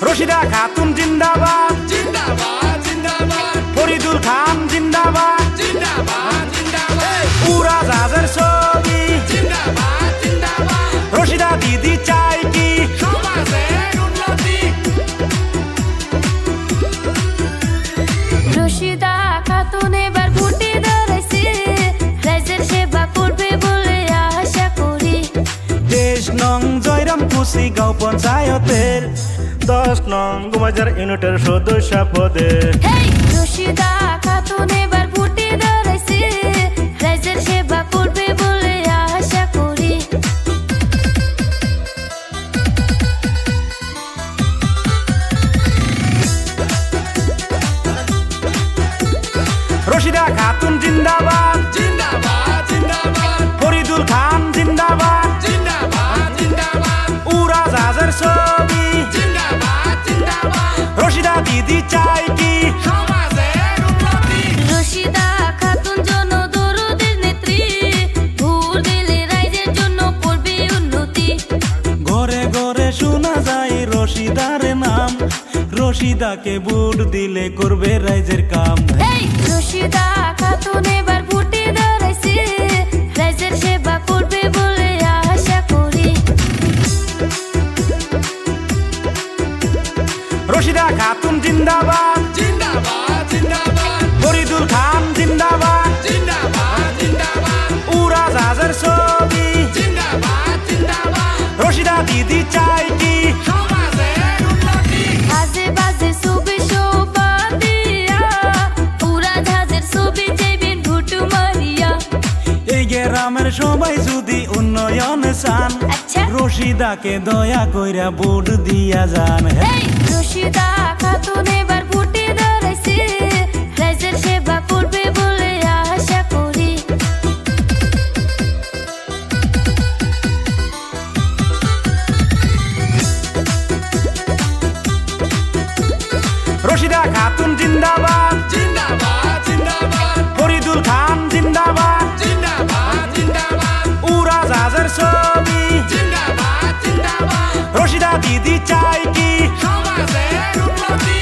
রশিদা খাতুন জিন্দাবাদ জিন্দাবাদ জিন্দাবাদ ফরিদুল খান জিন্দাবাদ জিন্দাবাদ জিন্দাবাদ উড়াজাহাজের ছবি জিন্দাবাদ জিন্দাবাদ রশিদা দিদি চাই কি সমাজের উন্নতি রশিদা খাতুন এবার ভোটে দাঁড়াইছে রাইজের সেবা করবে বলে আশা করি 23 নং জয়রাম কুশি গাঁও পঞ্চায়েতের 10 নং গুমাজার ইউনিটের সদস্য পদে হেই রশিদা খাতুন এবার ভোটে দাঁড়াইছে রাইজের সেবা করবে বলে আশা করি রশিদা খাতুন জিন্দাবাদ জিন্দাবাদ জিন্দাবাদ ফরিদুল খান জিন্দাবাদ জিন্দাবাদ জিন্দাবাদ উড়াজাহাজের ছবি জিন্দাবাদ জিন্দাবাদ রশিদা দিদি চাই কি সমাজের উন্নতি রশিদা খাতুন জনদরদের নেত্রী ভোট দিলে রাইজের জন্য করবে উন্নতি ঘরে ঘরে শোনা যায় রশিদার নাম রশিদাকে ভোট দিলে করবে রাইজের কাম হেই রশিদা খাতুন এবার ভোটে দাঁড়াইছে রাইজের সেবা করবে বলে আশা করি রশিদা খাতুন জিন্দাবাদ জিন্দাবাদ জিন্দাবাদ ফরিদুল খান জিন্দাবাদ জিন্দাবাদ জিন্দাবাদ উড়াজাহাজের ছবি জিন্দাবাদ জিন্দাবাদ রশিদা দিদি চাই কি সমাজের উন্নতি আজে বাজে ছবি শোভা দিয়া পুরা জাহাজের ছবি চাইবেন ভোট মারিয়া এই গ্রামের সবাই যদি উন্নয়ন চান আচ্ছা রশিদাকে দয়া কইরা ভোট দিয়া যান হেই রশিদা খাতুন এবার ভোটে দাঁড়াইছে রাইজের সেবা করবে বলে আশা করি রশিদা খাতুন জিন্দাবাদ জিন্দাবাদ জিন্দাবাদ ফরিদুল খান জিন্দাবাদ জিন্দাবাদ জিন্দাবাদ উড়াজাহাজের ছবি জিন্দাবাদ জিন্দাবাদ রশিদা দিদি চাই কি সমাজের উন্নতি